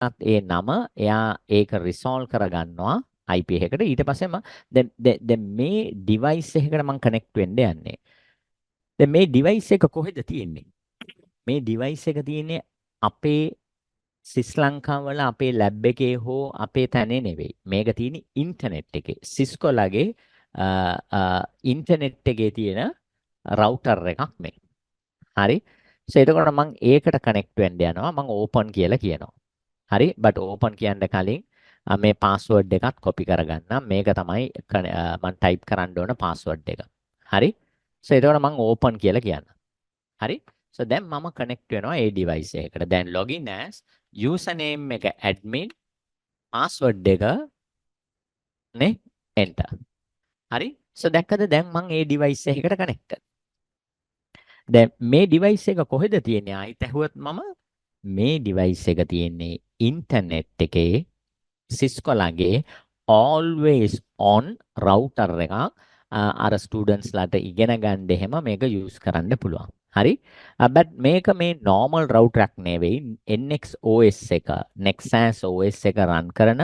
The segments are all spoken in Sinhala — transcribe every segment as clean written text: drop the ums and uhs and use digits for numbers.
ඒ නම එයා ඒක රිසෝල්ව් කරගන්නවා IP එකකට. ඊට පස්සේම දැන් මේ ඩිවයිස් එකකට මම කනෙක්ට් වෙන්න යන්නේ. දැන් මේ ඩිවයිස් එක කොහෙද තියෙන්නේ? මේ ඩිවයිස් එක තියෙන්නේ අපේ සිස් ලංකාව වල අපේ ලැබ් එකේ හෝ අපේ තැනේ නෙවෙයි. මේක තියෙන්නේ ඉන්ටර්නෙට් එකේ. සිස්කෝ ලගේ ඉන්ටර්නෙට් එකේ තියෙන රවුටර් එකක් මේ. හරි. so එතකොට මම ඒකට කනෙක්ට් වෙන්න යනවා. මම ඕපන් කියලා කියනවා. හරි. but ඕපන් කියන්න කලින් මේ පාස්වර්ඩ් එකත් කොපි කරගන්නම්. මේක තමයි මම ටයිප් කරන්න ඕන පාස්වර්ඩ් එක. හරි. so එතකොට මම ඕපන් කියලා කියන්නම්. හරි. so දැන් මම කනෙක්ට් වෙනවා ඒ ඩිවයිස් එකකට. දැන් login as username එක admin password එක නේ enter. හරි. so දැක්කද දැන් මම ඒ ඩිවයිස් එකකට කනෙක්ට්. දැන් මේ ඩිවයිස් එක කොහෙද තියෙන්නේ? ආයිත් ඇහුවොත් මම මේ ඩිවයිස් එක තියෙන්නේ ඉන්ටර්නෙට් එකේ Cisco ළඟේ always on router එකක්. අර ස්ටුඩන්ට්ස් ලාට ඉගෙන ගන්න එහෙම මේක යූස් කරන්න පුළුවන්. හරි. but මේක මේ normal router එකක් නෙවෙයි. NX OS එක, Nexus OS එක run කරන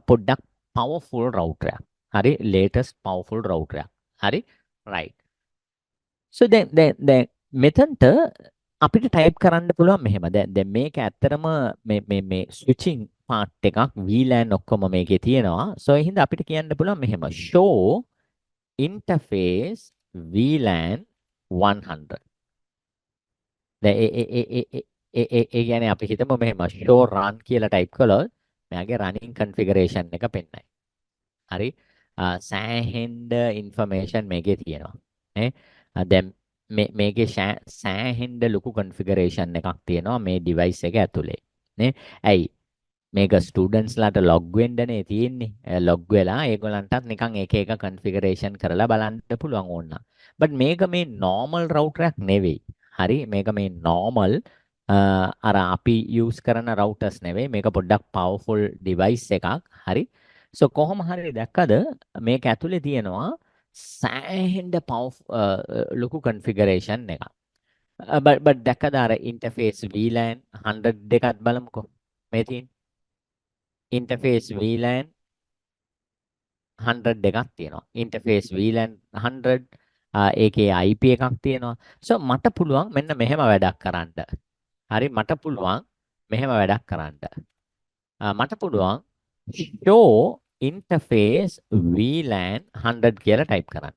පොඩ්ඩක් powerful router එකක්. හරි. latest powerful router එකක්. හරි. right. so දැන් මෙතනට අපිට ටයිප් කරන්න පුළුවන් මෙහෙම. දැන් මේක ඇත්තරම මේ ස්විචින් පාර්ට් එකක් VLAN ඔක්කොම මේකේ තියෙනවා. so ඒ හින්දා අපිට කියන්න පුළුවන් මෙහෙම show interface VLAN 100. දැන් ඒ කියන්නේ අපි හිතමු මෙහෙම show run කියලා ටයිප් කළොත් මෙයාගේ running configuration එක පෙන්නයි. හරි. සෑහෙන්න information මේකේ තියෙනවා. නේ? දැන් මේකේ සෑහෙන්න ලොකු configuration එකක් තියෙනවා මේ device එක ඇතුලේ. නේ? ඇයි? මේක ස්ටුඩන්ට්ස් ලාට ලොග් වෙන්නනේ තියෙන්නේ. ලොග් වෙලා ඒගොල්ලන්ටත් නිකන් එක එක configuration කරලා බලන්න පුළුවන් ඕන. but මේක මේ normal router එකක් නෙවෙයි. හරි. මේක මේ normal අර අපි use කරන routers නෙවෙයි. මේක පොඩ්ඩක් powerful device එකක්. හරි. so කොහොම හරි දැක්කද මේක ඇතුලේ තියෙනවා සෑහෙන්න ලොකු configuration එකක්. but දැක්කද අර interface VLAN 100 දෙකත් බලමුකෝ. මේ තියෙන interface VLAN 100 දෙකක් තියෙනවා. interface VLAN 100 ඒකේ IP එකක් තියෙනවා. so මට පුළුවන් මෙන්න මෙහෙම වැඩක් කරන්න. හරි. මට පුළුවන් මෙහෙම වැඩක් කරන්න. මට පුළුවන් show interface VLAN 100 කියලා ටයිප් කරන්න.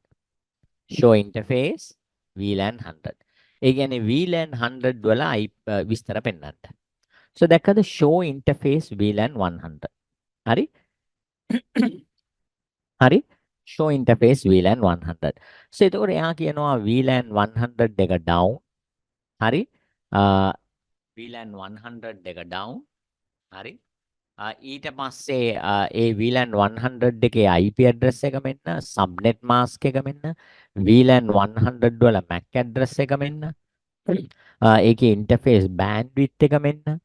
show interface VLAN 100. ඒ කියන්නේ VLAN 100 වල විස්තර පෙන්වන්න. so දැක්කද show interface VLAN 100. හරි. හරි. show interface VLAN 100. so එතකොට එයා කියනවා VLAN 100 එක down. හරි. VLAN 100 එක down. හරි. ඊට පස්සේ ඒ VLAN 100 එකේ IP address එක මෙන්න, subnet mask එක මෙන්න, VLAN 100 වල MAC address එක මෙන්න. ඒකේ interface bandwidth එක මෙන්න.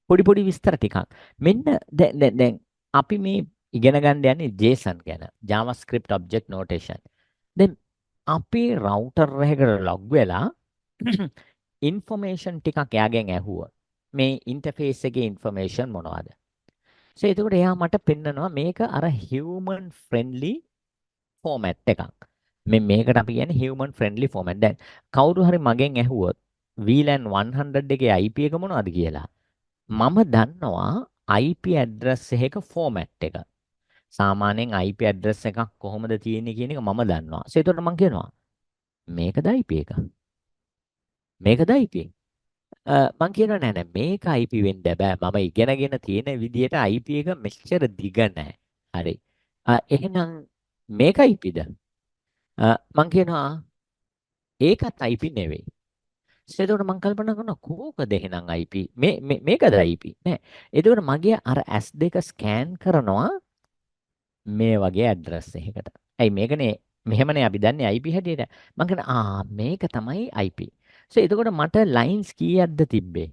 පොඩි විස්තර ටිකක්. මෙන්න දැන් අපි මේ ඉගෙන ගන්න යන්නේ JSON ගැන. JavaScript object notation. දැන් අපේ router එකකට log වෙලා information ටිකක් එයාගෙන් ඇහුවා. මේ interface එකේ information මොනවද? so එතකොට එයා මට පෙන්නනවා මේක අර human friendly format එකක්. මේකට අපි කියන්නේ human friendly format. දැන් කවුරු හරි මගෙන් ඇහුවොත් VLAN 100 එකේ IP එක මොනවද කියලා. මම දන්නවා IP address එකක format එක. සාමාන්‍යයෙන් IP address එකක් කොහොමද තියෙන්නේ කියන එක මම දන්නවා. so එතකොට මම කියනවා මේකද IP එක. මේකද IP. මං කියනවා නෑ මේක IP වෙන්න බෑ. මම ඉගෙනගෙන තියෙන විදිහට IP එක මෙච්චර දිග නෑ. හරි. එහෙනම් මේක IPද? මං කියනවා ඒකත් IP නෙවෙයි. එතකොට මම කල්පනා කරනවා කෝකද එහෙනම් IP මේකද IP නෑ. එතකොට මගේ අර S2 ස්කෑන් කරනවා මේ වගේ ඇඩ්‍රස් එකකට. ඇයි මේකනේ මෙහෙමනේ අපි දන්නේ IP හැටියට. මම කියනවා මේක තමයි IP. so එතකොට මට ලයින්ස් කීයක්ද තිබ්බේ?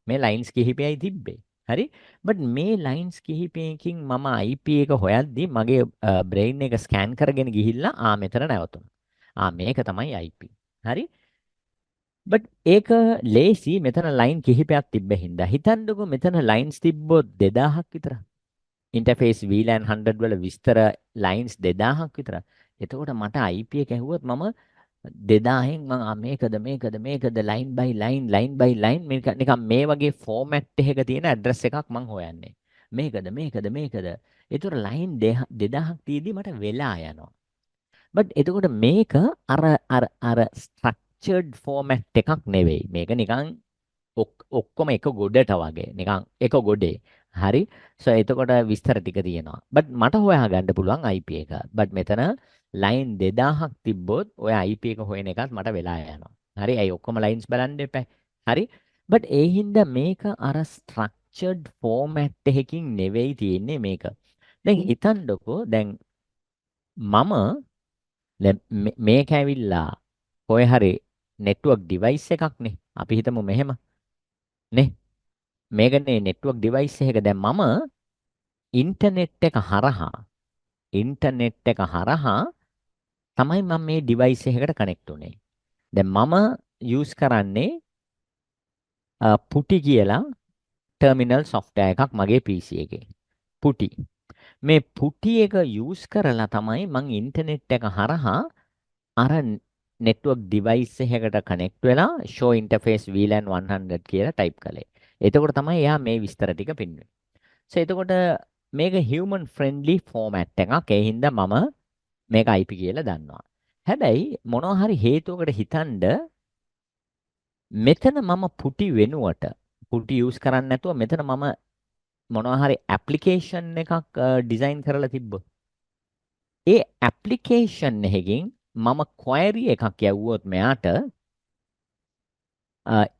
මේ ලයින්ස් කිහිපයයි තිබ්බේ. හරි. but මේ ලයින්ස් කිහිපයකින් මම IP එක හොයද්දි මගේ බ්‍රේන් එක ස්කෑන් කරගෙන ගිහිල්ලා මෙතන නැවතුණා. මේක තමයි IP. හරි. but ඒක ලේසි මෙතන ලයින් කිහිපයක් තිබ්බ හින්දා හිතන්නකෝ මෙතන ලයින්ස් තිබ්බොත් 2000ක් විතර ඉන්ටර්ෆේස් VLAN 100 වල විස්තර ලයින්ස් 2000ක් විතර. එතකොට මට IP එක ඇහුවොත් මම 2000න් මම මේකද ලයින් බයි ලයින් මේක නිකන් මේ වගේ ෆෝමැට් එකක තියෙන ඇඩ්‍රස් එකක් මම හොයන්නේ. මේකද. ඒතර ලයින් 2000ක් තියදී මට වෙලා යනවා. බට් එතකොට මේක අර ස්ට්‍රක්චර්ඩ් ෆෝමැට් එකක් නෙවෙයි. මේක නිකන් ඔක්කොම එක ගොඩට වගේ නිකන් එක ගොඩේ. හරි. සෝ එතකොට විස්තර ටික තියෙනවා. බට් මට හොයාගන්න පුළුවන් IP එක. බට් මෙතන ලයින් 2000ක් තිබ්බොත් ඔය IP එක හොයන එකත් මට වෙලා යනවා. හරි. ඇයි ඔක්කොම ලයින්ස් බලන්න එපා. හරි. බට් ඒ හින්දා මේක අර ස්ට්‍රක්චර්ඩ් ෆෝමැට් එකකින් නෙවෙයි තියෙන්නේ මේක. දැන් හිතන්නකෝ දැන් මම දැන් මේක ඇවිල්ලා කොහේ හරි නෙට්වර්ක් ඩිවයිස් එකක් නේ. අපි හිතමු මෙහෙම නේ. මේකනේ නෙට්වර්ක් ඩිවයිස් එකක දැන් මම ඉන්ටර්නෙට් එක හරහා තමයි මම මේ ඩිවයිස් එකකට කනෙක්ට් උනේ. දැන් මම යූස් කරන්නේ පුටි කියලා ටර්මිනල් software එකක් මගේ PC එකේ. පුටි. මේ පුටි එක යූස් කරලා තමයි මම ඉන්ටර්නෙට් එක හරහා අර නෙට්වර්ක් ඩිවයිස් එකකට කනෙක්ට් වෙලා show interface VLAN 100 කියලා ටයිප් කළේ. එතකොට තමයි එයා මේ විස්තර ටික පෙන්වන්නේ. එතකොට මේක human friendly format එකක්. ඒ හින්දා මම මේක IP කියලා දන්නවා. හැබැයි මොනවා හරි හේතුවකට හිතනද මෙතන මම පුටි වෙනුවට පුටි යූස් කරන්නේ නැතුව මෙතන මම මොනවා හරි ඇප්ලිකේෂන් එකක් ඩිසයින් කරලා තිබ්බොත් ඒ ඇප්ලිකේෂන් එකකින් මම query එකක් යවුවොත් මෙයාට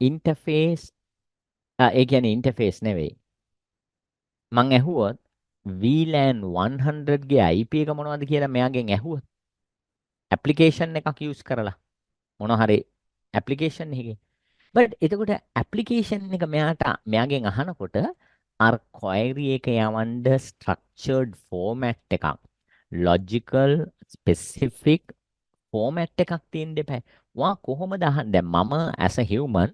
ඉන්ටර්ෆේස් ඒ කියන්නේ ඉන්ටර්ෆේස් නෙවෙයි මං ඇහුවොත් VLAN 100 ගේ IP එක මොනවද කියලා මෙයාගෙන් ඇහුවොත් ඇප්ලිකේෂන් එකක් යූස් කරලා මොනවා හරි ඇප්ලිකේෂන් එකකින් බට් එතකොට ඇප්ලිකේෂන් එක මෙයාගෙන් අහනකොට අර query එක යවන්න structured format එකක් logical specific format එකක් තියෙන්න එපා. වා කොහොමද අහන්නේ? දැන් මම as a human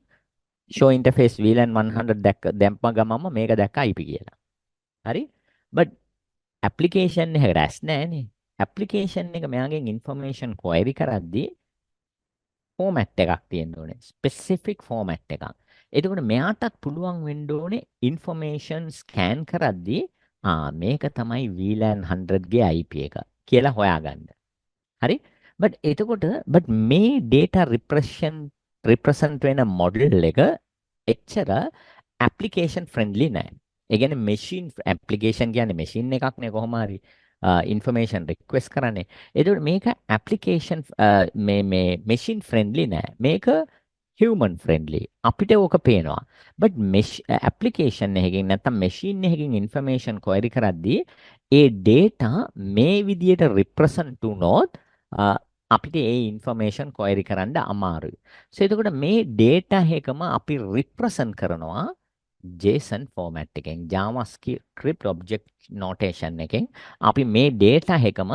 show interface VLAN 100 දැම්පම ගමම මේක දැක්ක IP කියලා. හරි? but application එක රැස් නැහැනේ. application එක මෙයාගෙන් information query කරද්දී format එකක් තියෙන්න ඕනේ. specific format එකක්. එතකොට මෙයාටත් පුළුවන් වෙන්න ඕනේ information scan කරද්දී මේක තමයි VLAN 100 ගේ IP එක කියලා හොයාගන්න. හරි? but මේ data represent වෙන model එක එච්චර application friendly නෑ. ඒ කියන්නේ machine application කියන්නේ machine එකක් නේ කොහොම හරි information request කරන්නේ. එතකොට මේක application මේ machine friendly නෑ. මේක human friendly. අපිට ඕක පේනවා. but application එකකින් නැත්නම් machine එකකින් information query කරද්දී ඒ data මේ විදියට represent වුණොත් අපිට ඒ information query කරන්න අමාරුයි. එතකොට මේ data එකම අපි represent කරනවා JSON format එකෙන් JavaScript object notation එකෙන් අපි මේ data එකම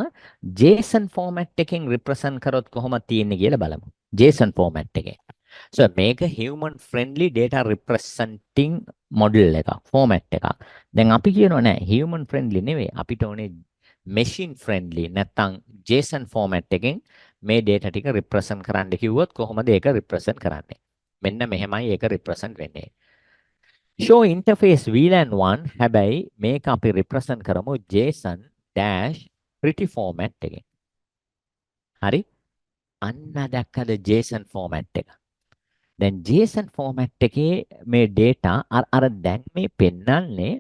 JSON format එකෙන් represent කරොත් කොහොමද තියෙන්නේ කියලා බලමු. JSON format එකෙන්. So මේක human friendly data representing model එකක් format එකක්. දැන් අපි කියනවා නෑ human friendly නෙවෙයි අපිට ඕනේ machine friendly නැත්නම් JSON format එකෙන් මේ data ටික represent කරන්න කිව්වොත් කොහොමද ඒක represent කරන්නේ? මෙන්න මෙහෙමයි ඒක represent වෙන්නේ. show interface VLAN 1 හැබැයි මේක අපි represent කරමු JSON dash pretty format එකෙන්. හරි? අන්න දැක්කද JSON format එක. දැන් JSON format එකේ මේ data අර දැන් මේ පෙන්නන්නේ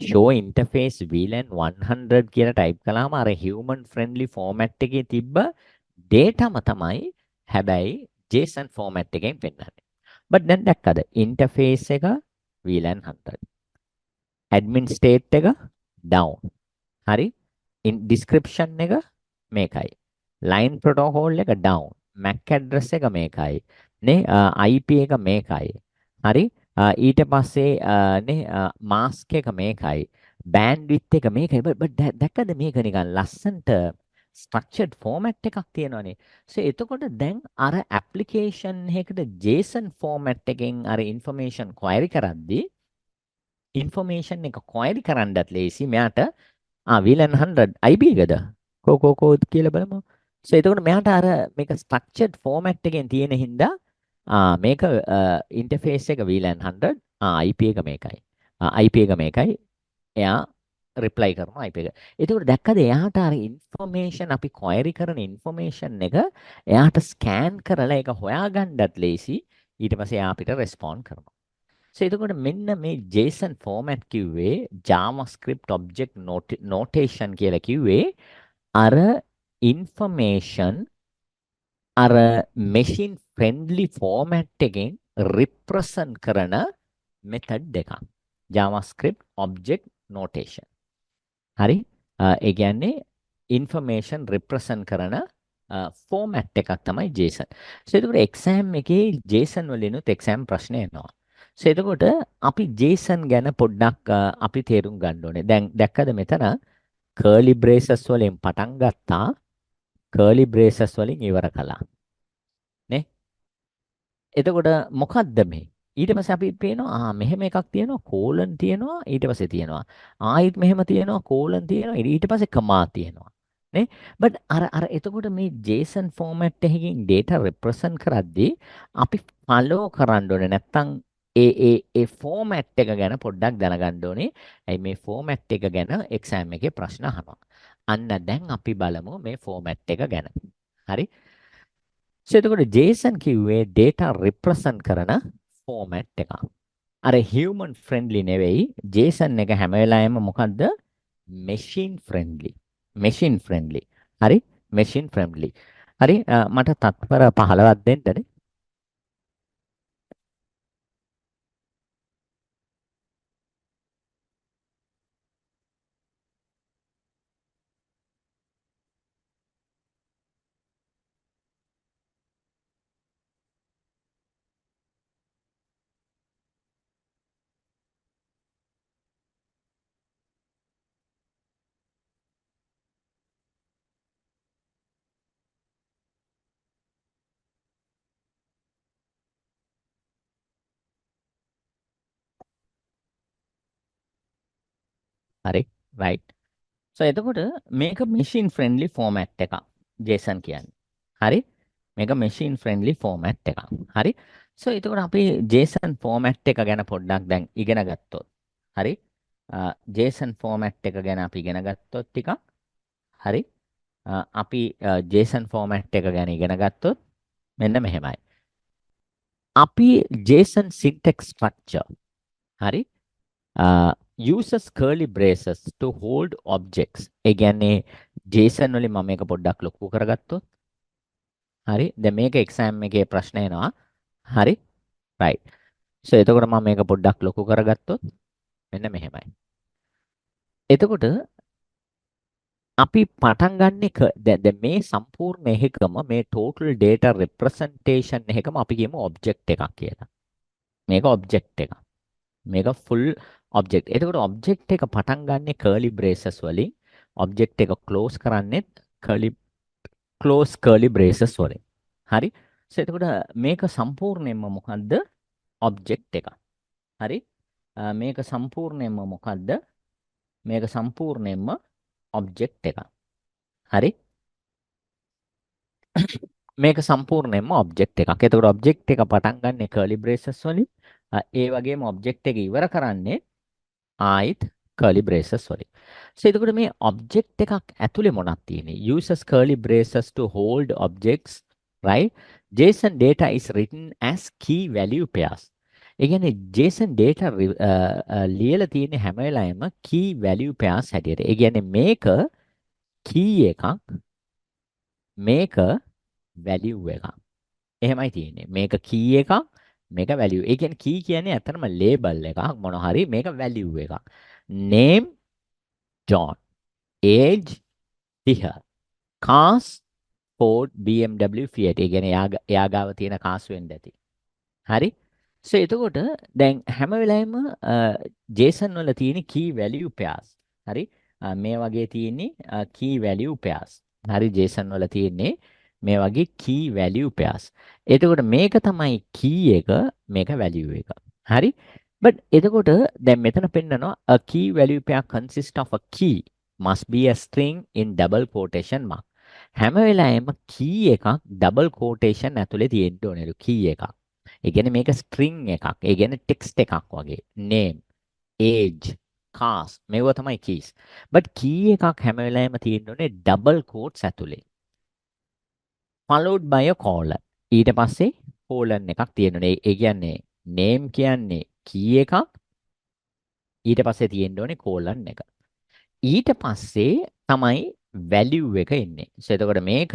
show interface VLAN 100 කියලා type කළාම අර human friendly format එකේ තිබ්බ dataම තමයි හැබැයි JSON format එකෙන් පෙන්නන්නේ. but දැන් දැක්කද interface එක VLAN 100. admin state එක down. හරි? description එක මේකයි. line protocol එක down. MAC address එක මේකයි. නේ IP එක මේකයි. හරි? ඊට පස්සේ නේ mask එක මේකයි. bandwidth එක මේකයි. but දැක්කද මේක නිකන් ලස්සන්ට ස්ට්‍රක්චර්ඩ් ෆෝමැට් එකක් තියෙනවානේ. so එතකොට දැන් අර ඇප්ලිකේෂන් එකකට JSON ෆෝමැට් එකෙන් අර ඉන්ෆර්මේෂන් query කරද්දී ඉන්ෆර්මේෂන් එක query කරන්නත් ලේසි. මෙයාට VLAN 100 IP එකද? කෝ කියලා බලමු. so එතකොට මෙයාට අර මේක ස්ට්‍රක්චර්ඩ් ෆෝමැට් එකෙන් තියෙන හින්දා මේක ඉන්ටර්ෆේස් එක VLAN 100 IP එක මේකයි. IP එක මේකයි. එයා රිප්ලයි කරනවා IP එක. එතකොට දැක්කද එයාට අර ඉන්ෆර්මේෂන් අපි query කරන ඉන්ෆර්මේෂන් එක එයාට ස්කෑන් කරලා ඒක හොයාගන්නත් ලේසි. ඊට පස්සේ එයා අපිට රෙස්පොන්ඩ් කරනවා. so එතකොට මෙන්න මේ JSON format කිව්වේ JavaScript object notation කියලා කිව්වේ අර information අර machine friendly format එකෙන් represent කරන method දෙකක්. JavaScript object notation. හරි? ඒ කියන්නේ information represent කරන format එකක් තමයි JSON. so එතකොට exam එකේ JSON වලිනුත් exam ප්‍රශ්න එනවා. so එතකොට අපි JSON ගැන පොඩ්ඩක් අපි තේරුම් ගන්න ඕනේ. දැන් දැක්කද මෙතන curly braces වලින් පටන් ගත්තා curly braces වලින් ඉවර කළා. නේ? එතකොට මොකද්ද මේ? ඊට පස්සේ අපි පේනවා මෙහෙම එකක් තියෙනවා කෝලන් තියෙනවා ඊට පස්සේ තියෙනවා ආයෙත් මෙහෙම තියෙනවා කෝලන් තියෙනවා ඊට පස්සේ කමා තියෙනවා නේ බට් අර එතකොට මේ JSON format එකකින් data represent කරද්දී අපි follow කරන්න ඕනේ නැත්තම් ඒ format එක ගැන පොඩ්ඩක් දැනගන්න ඕනේ ඇයි මේ format එක ගැන exam එකේ ප්‍රශ්න අහනවා අන්න දැන් අපි බලමු මේ format එක ගැන හරි so එතකොට JSON කිව්වේ data represent කරන format එකක්. අර human friendly නෙවෙයි JSON එක හැම වෙලාවෙම මොකද්ද? machine friendly. machine friendly. හරි? machine friendly. හරි මට තත්පර 15ක් දෙන්නනේ. හරි? right. so එතකොට මේක machine friendly format එකක්. JSON කියන්නේ. හරි? මේක machine friendly format එකක්. හරි? so එතකොට අපි JSON format එක ගැන පොඩ්ඩක් දැන් ඉගෙන ගත්තොත්. හරි? JSON format එක ගැන අපි ඉගෙන ගත්තොත් ටිකක්. හරි? අපි JSON format එක ගැන ඉගෙන ගත්තොත් මෙන්න මෙහෙමයි. අපි JSON syntax structure. හරි? uses curly braces to hold objects. ඒ කියන්නේ JSON වලින් මම මේක පොඩ්ඩක් ලොකු කරගත්තොත්. හරි? දැන් මේක exam එකේ ප්‍රශ්න එනවා. හරි? right. so එතකොට මම මේක පොඩ්ඩක් ලොකු කරගත්තොත් මෙන්න මෙහෙමයි. එතකොට අපි පටන් ගන්නෙ දැන් මේ සම්පූර්ණ එකකම මේ total data representation එකකම අපි කියමු object එකක් කියලා. මේක object එකක්. මේක full object. එතකොට object එක පටන් ගන්නෙ curly braces වලින්. object එක close කරන්නෙත් curly braces වලින්. හරි? so එතකොට මේක සම්පූර්ණයෙන්ම මොකද්ද? object එක. හරි? මේක සම්පූර්ණයෙන්ම මොකද්ද? මේක සම්පූර්ණයෙන්ම object එක. හරි? මේක සම්පූර්ණයෙන්ම object එකක්. එතකොට object එක පටන් ගන්න curly braces වලින්. ඒ වගේම object එක ඉවර කරන්නේ ආයිත් curly braces වලින්. so එතකොට මේ object එකක් ඇතුලේ මොනක් තියෙන්නේ? uses curly braces to hold objects, right? JSON data is written as key value pairs. ඒ කියන්නේ JSON data ලියලා තියෙන හැම වෙලාවෙම key value pairs හැටියට. ඒ කියන්නේ මේක key එකක් මේක value එකක්. එහෙමයි තියෙන්නේ. මේක key එකක් මේක value. ඒ කියන්නේ key කියන්නේ ඇත්තටම label එකක් මොන හරි මේක value එකක්. name John, age 30, cars Ford BMW Fiat. ඒ කියන්නේ එයා ගාව තියෙන cars වෙන්න ඇති. හරි? so එතකොට දැන් හැම වෙලාවෙම JSON වල තියෙන key value pairs. හරි? මේ වගේ තියෙන්නේ key value pairs. හරි JSON වල තියෙන්නේ මේ වගේ key value pairs. එතකොට මේක තමයි key එක මේක value එක. හරි? but එතකොට දැන් මෙතන පෙන්නනවා a key value pair consists of a key must be a string in double quotation mark. හැම වෙලාවෙම key එකක් double quotation ඇතුලේ තියෙන්න ඕනේලු key එකක්. ඒ කියන්නේ මේක string එකක්. ඒ කියන්නේ text එකක් වගේ. name, age, cast මේවා තමයි keys. but key එකක් හැම වෙලාවෙම තියෙන්න ඕනේ double quotes ඇතුලේ. followed by a colon. ඊට පස්සේ colon එකක් තියෙනවා. ඒ කියන්නේ name කියන්නේ key එකක්. ඊට පස්සේ තියෙන්න ඕනේ colon එක. ඊට පස්සේ තමයි value එක එන්නේ. so එතකොට මේක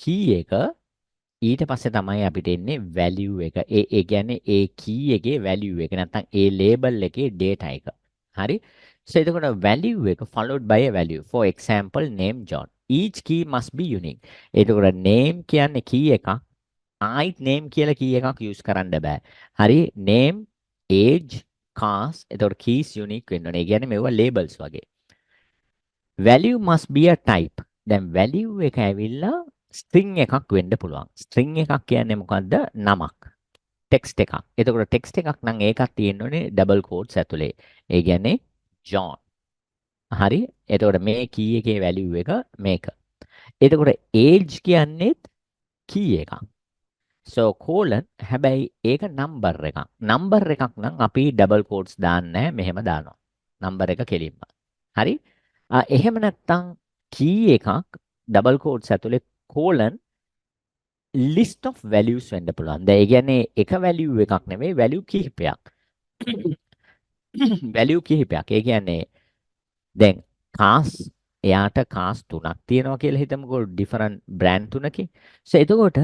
key එක ඊට පස්සේ තමයි අපිට එන්නේ value එක. ඒ කියන්නේ ඒ key එකේ value එක නැත්නම් ඒ label එකේ data එක. හරි? so එතකොට value එක followed by a value. For example name John. Each key must be unique. එතකොට name කියන්නේ key එකක්. ආයිත් name කියලා key එකක් use කරන්න බෑ. හරි? name, age, cast එතකොට keys unique වෙන්න ඕනේ. ඒ කියන්නේ මේවා labels වගේ. value must be a type. දැන් value එක ඇවිල්ලා string එකක් වෙන්න පුළුවන්. string එකක් කියන්නේ මොකද්ද? නමක්. text එකක්. එතකොට text එකක් නම් ඒකක් තියෙන්න ඕනේ double quotes ඇතුලේ. ඒ කියන්නේ John. හරි? එතකොට මේ key එකේ value එක මේක. එතකොට age කියන්නේත් key එකක්. so colon හැබැයි ඒක number එකක්. number එකක් නම් අපි double quotes දාන්නේ නැහැ. මෙහෙම දානවා. number එක කෙලින්ම. හරි? එහෙම නැත්නම් key එකක් double quotes ඇතුලේ colon list of values වෙන්න පුළුවන්. දැන් ඒ කියන්නේ එක value එකක් නෙමෙයි value කිහිපයක්. value කිහිපයක්. ඒ කියන්නේ දැන් cars එයාට cars තුනක් තියෙනවා කියලා හිතමුකෝ different brand තුනකින්. so එතකොට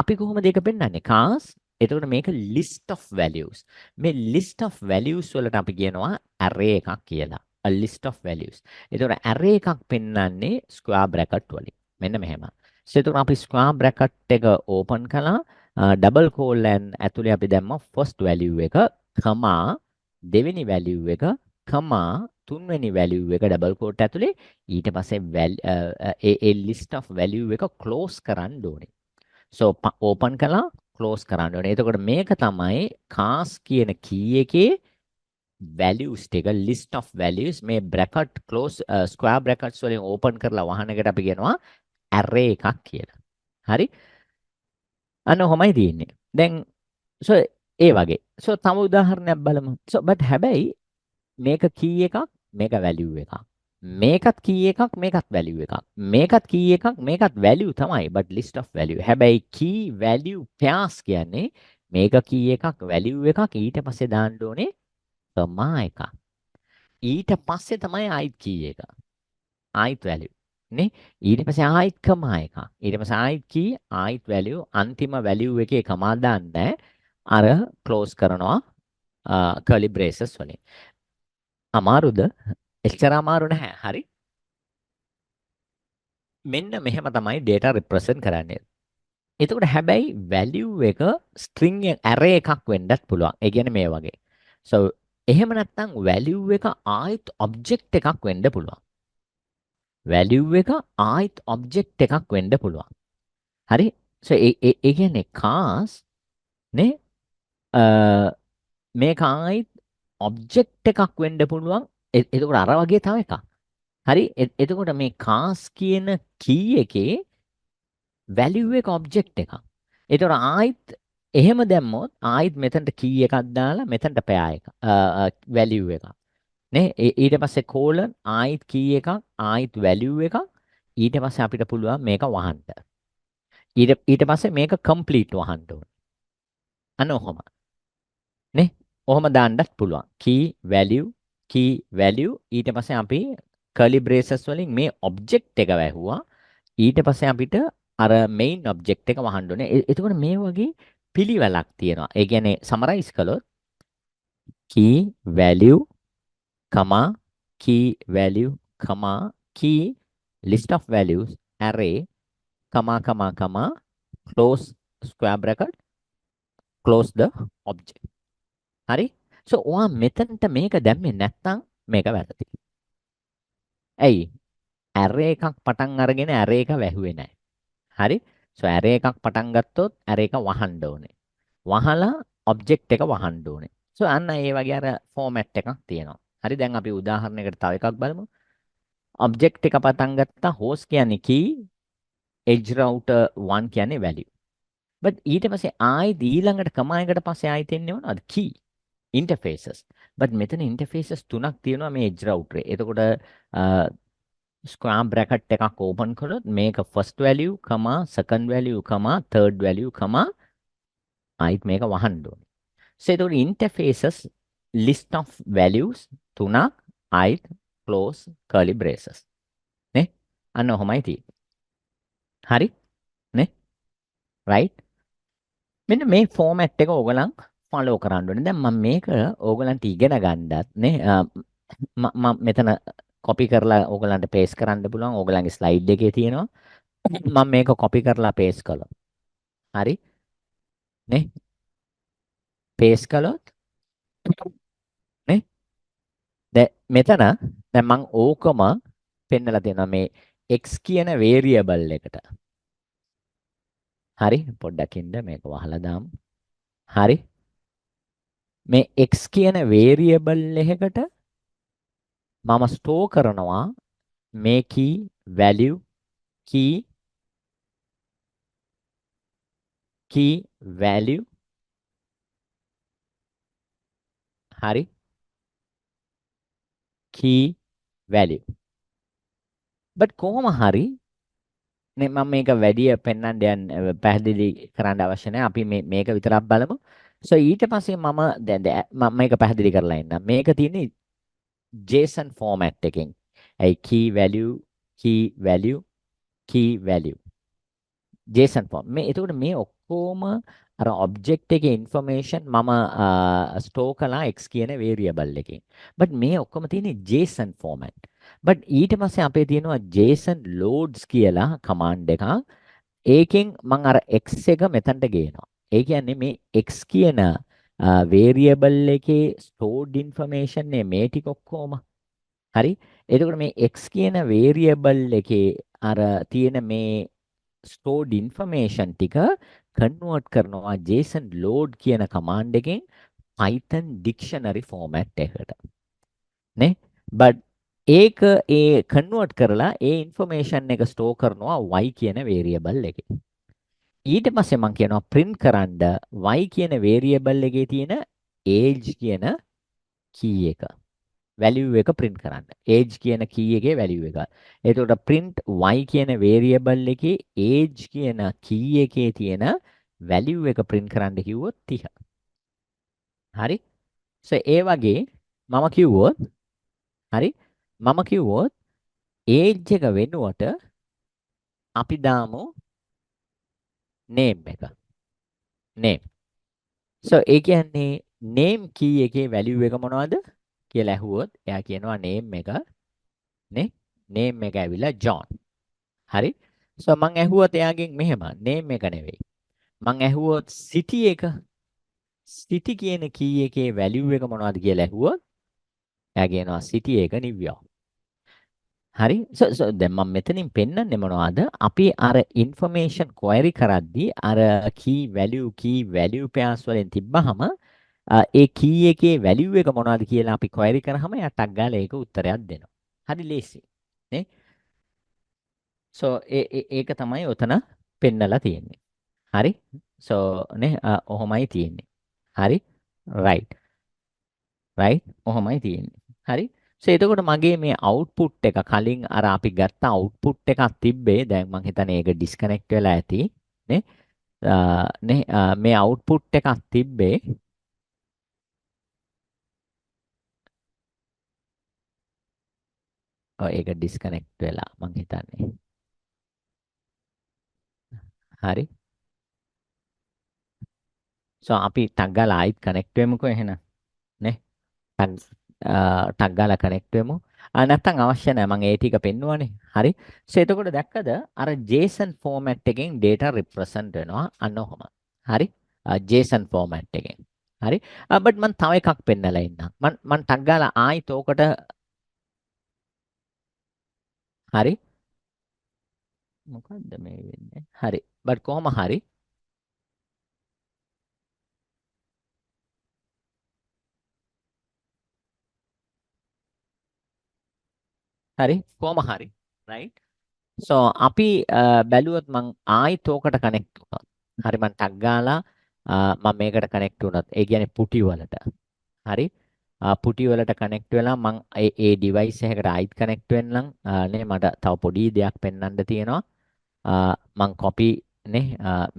අපි කොහොමද ඒක පෙන්වන්නේ? cars එතකොට මේක list of values. මේ list of values වලට අපි කියනවා array එකක් කියලා. a list of values. එතකොට array එකක් පෙන්වන්නේ square bracket වලින්. මෙන්න මෙහෙම. so එතකොට අපි square bracket එක open කළා double colon ඇතුලේ අපි දැම්මා first value එක, comma දෙවෙනි value එක, comma තුන්වෙනි value එක double quote ඇතුලේ ඊට පස්සේ ඒ list of value එක close කරන්න ඕනේ. so open කළා close කරන්න ඕනේ. එතකොට මේක තමයි cast කියන key එකේ values ටික list of values මේ bracket close square brackets වලින් open කරලා වහන එකට අපි කියනවා array එකක් කියලා. හරි? අන්න ඔහොමයි තියෙන්නේ. දැන් so ඒ වගේ. so තව උදාහරණයක් බලමු. so but හැබැයි මේක key එකක් මේක value එකක්. මේකත් key එකක් මේකත් value එකක්. මේකත් key එකක් මේකත් value තමයි but list of value. හැබැයි key value pairs කියන්නේ මේක key එකක් value එකක් ඊට පස්සේ දාන්න ඕනේ comma එකක්. ඊට පස්සේ තමයි ආයිත් key එක. ආයිත් value. නේ? ඊට පස්සේ ආයිත් comma එකක්. ඊට පස්සේ ආයිත් key ආයිත් value අන්තිම value එකේ comma දාන්නේ අර close කරනවා curly braces වලින්. අමාරුද? එච්චර අමාරු නැහැ. හරි? මෙන්න මෙහෙම තමයි data represent කරන්නේ. එතකොට හැබැයි value එක string array එකක් වෙන්නත් පුළුවන්. ඒ කියන්නේ මේ වගේ. so එහෙම නැත්නම් value එක ආයිත් object එකක් වෙන්න පුළුවන්. value එක ආයිත් object එකක් වෙන්න පුළුවන්. හරි? so ඒ කියන්නේ cars නේ මේක ආයිත් object එකක් වෙන්න පුළුවන්. එතකොට අර වගේ තව එකක්. හරි? එතකොට මේ cars කියන key එකේ value එක object එකක්. එතකොට ආයිත් එහෙම දැම්මොත් ආයිත් මෙතනට key එකක් දාලා මෙතනට pair එක value එකක්. නේ? ඊට පස්සේ colon ආයිත් key එකක් ආයිත් value එකක්. ඊට පස්සේ අපිට පුළුවන් මේක වහන්න. ඊට පස්සේ මේක complete වහන්න ඕන. අන්න ඔහොම. නේ? ඔහොම දාන්නත් පුළුවන්. key value ඊට පස්සේ අපි curly braces වලින් මේ object එක වැහුවා. ඊට පස්සේ අපිට අර main object එක වහන්න ඕනේ. එතකොට මේ වගේ පිළිවෙලක් තියෙනවා. ඒ කියන්නේ summarize කළොත් key value, key value, key list of values array, close square bracket, close the object. හරි? so ඔයා මෙතනට මේක දැම්මේ නැත්නම් මේක වැරදි. ඇයි? array එකක් පටන් අරගෙන array එක වැහුවේ නැහැ. හරි? so array එකක් පටන් ගත්තොත් array එක වහන්න ඕනේ. වහලා object එක වහන්න ඕනේ. so අන්න ඒ වගේ අර format එකක් තියෙනවා. හරි දැන් අපි උදාහරණයකට තව එකක් බලමු. object එක පටන් ගත්තා host කියන්නේ key, edge router 1 කියන්නේ value. but ඊට පස්සේ ආයෙත් ඊළඟට command එකට පස්සේ ආයෙත් එන්නේ මොනවද? key interfaces. but මෙතන interfaces තුනක් තියෙනවා මේ edge router එකේ. එතකොට square bracket එකක් open කරොත් මේක first value, second value, third value, ආයෙත් මේක වහන්න ඕනේ. so එතකොට interfaces list of values තුනක් ආයෙත් close curly braces. නේ? අන්න ඔහොමයි තියෙන්නේ. හරි? නේ? right? මෙන්න මේ ෆෝමැට් එක ඕගලන් ෆලෝ කරන්න ඕනේ. දැන් මම මේක ඕගලන්ට ඉගෙන ගන්නත් නේ මම මෙතන කොපි කරලා ඕගලන්ට පේස්ට් කරන්න පුළුවන්. ඕගලන්ගේ ස්ලයිඩ් එකේ තියෙනවා. මම මේක කොපි කරලා පේස්ට් කළොත්. හරි? නේ? පේස්ට් කළොත් නේ? දැන් මෙතන දැන් මම ඕකම පෙන්නලා තියෙනවා මේ x කියන වේරියබල් එකට. හරි? පොඩ්ඩක් ඉන්න මේක වහලා දාමු. හරි? මේ x කියන වේරියබල් එකකට මම ස්ටෝර් කරනවා මේ key value key value හරි key value but කොහොම හරි නේ මම මේක වැඩි පෙන්වන්න පැහැදිලි කරන්න අවශ්‍ය නැහැ අපි මේක විතරක් බලමු so ඊට පස්සේ මම දැන් මම මේක පැහැදිලි කරලා ඉන්නම් මේක තියෙන්නේ JSON format එකෙන් ඒ key value JSON form මේ එතකොට මේ ඔක්කොම අර object එකේ information මම store කළා x කියන variable එකෙන් but මේ ඔක්කොම තියෙන්නේ JSON format but ඊට පස්සේ අපේ තියෙනවා JSON loads කියලා command එකක් ඒකෙන් මම අර x එක මෙතනට ගේනවා ඒ කියන්නේ මේ x කියන variable එකේ stored information මේ ටික ඔක්කොම හරි එතකොට මේ x කියන variable එකේ අර තියෙන මේ stored information ටික convert කරනවා JSON load කියන command එකෙන් Python dictionary format එකට නේ but ඒක ඒ convert කරලා ඒ information එක store කරනවා y කියන variable එකේ ඊට පස්සේ මම කියනවා print කරන්න y කියන variable එකේ තියෙන age කියන key එක value එක print කරන්න. age කියන key එකේ value එක. එතකොට print y කියන variable එකේ age කියන key එකේ තියෙන value එක print කරන්න කිව්වොත් 30. හරි? so ඒ වගේ මම කිව්වොත් හරි? මම කිව්වොත් age එක වෙනුවට අපි දාමු name එක. name. so ඒ කියන්නේ name key එකේ value එක මොනවද? කියලා ඇහුවොත් එයා කියනවා name එක නේ name එක ඇවිල්ලා John. හරි? so මං ඇහුවොත් එයාගෙන් මෙහෙම name එක නෙවෙයි. මං ඇහුවොත් city එක city කියන key එකේ value එක මොනවද කියලා ඇහුවොත් එයා කියනවා city එක New York. හරි? so දැන් මම මෙතනින් පෙන්නන්නේ මොනවද? අපි අර information query කරද්දී අර key value pairs වලින් තිබ්බහම ඒ key එකේ value එක මොනවද කියලා අපි query කරාම එයා ටක් ගාලා ඒක උත්තරයක් දෙනවා. හරි ලේසි. නේ? so ඒක තමයි උතන පෙන්නලා තියෙන්නේ. හරි? so නේ ඔහොමයි තියෙන්නේ. හරි? right. ඔහොමයි තියෙන්නේ. හරි? so එතකොට මගේ මේ output එක කලින් අර අපි ගත්ත output එකක් තිබ්බේ දැන් මම හිතන්නේ ඒක disconnect වෙලා ඇති. නේ? මේ output එකක් තිබ්බේ ඒක disconnect වෙලා මං හිතන්නේ. හරි. so අපි ටක් ගාලා ආයිත් connect වෙමුකෝ එහෙනම්. නේ? ටක් ගාලා connect වෙමු. නැත්තම් අවශ්‍ය නැහැ මම ඒ ටික පෙන්නුවානේ. හරි. so එතකොට දැක්කද අර JSON format එකෙන් data represent වෙනවා අන්න ඔහොම. හරි. JSON format එකෙන්. හරි. but මම තව එකක් පෙන්නලා ඉන්නම්. මම ටක් ගාලා ආයිත් ඕකට හරි. මොකද්ද මේ වෙන්නේ? හරි. බට් කොහොම හරි හරි කොහොම හරි right. so අපි බැලුවොත් මං ආයිත් ඕකට කනෙක්ට් වුණා. හරි මං ටග් ගාලා මම මේකට කනෙක්ට් වුණත් ඒ කියන්නේ පුටි වලට. හරි. පුටි වලට කනෙක්ට් වෙලා මං ඒ ඩිවයිස් එකකට ආයිත් කනෙක්ට් වෙන්නම්. නේ මට තව පොඩි දෙයක් පෙන්වන්න තියෙනවා. මං කොපි නේ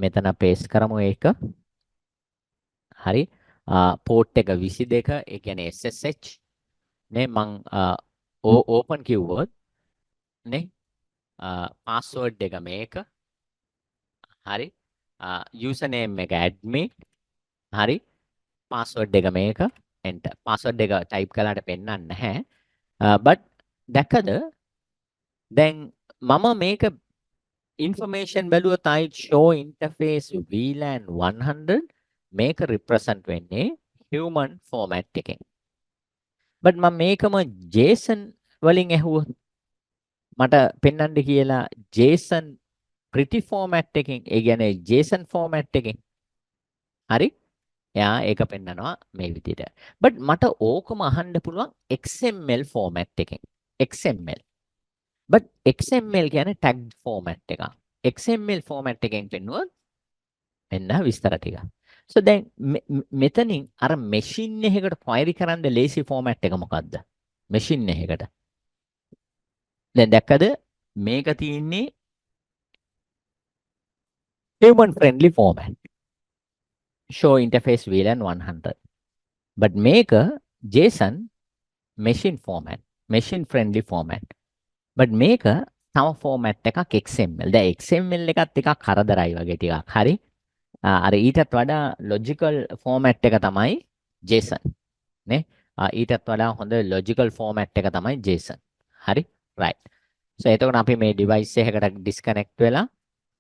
මෙතන පේස්ට් කරමු ඒක. හරි. පෝට් එක 22 ඒ කියන්නේ SSH නේ මං ඕපන් කිව්වොත් නේ පාස්වර්ඩ් එක මේක. හරි. යූසර් නේම් එක ඇඩ්මින්. හරි. පාස්වර්ඩ් එක මේක. එන්ටර්. පාස්වර්ඩ් එක ටයිප් කළාට පෙන්වන්නේ නැහැ. බට් දැක්කද දැන් මම මේක information බැලුවොත් I show interface VLAN 100 මේක represent වෙන්නේ human format එකෙන්. but මම මේකම JSON වලින් ඇහුවොත් මට පෙන්වන්න කියලා JSON pretty format එකෙන් ඒ කියන්නේ JSON format එකෙන්. හරි? එයා ඒක පෙන්නනවා මේ විදිහට. but මට ඕකම අහන්න පුළුවන් XML format එකෙන්. XML. but XML කියන්නේ tagged format එකක්. XML format එකෙන් පෙන්නුවොත් එන්න විස්තර ටික. so දැන් මෙතනින් අර machine එකකට query කරන්න lazy format එක මොකද්ද? machine එකකට. දැන් දැක්කද මේක තියෙන්නේ human friendly format. show interface VLAN 100. but මේක JSON machine format, machine friendly format. but මේක තව format එකක් XML. දැන් XML එකත් ටිකක් කරදරයි වගේ ටිකක්. හරි? අර ඊටත් වඩා logical format එක තමයි JSON. නේ? ඊටත් වඩා හොඳ logical format එක තමයි JSON. හරි? right. so එතකොට අපි මේ device එකකට disconnect වෙලා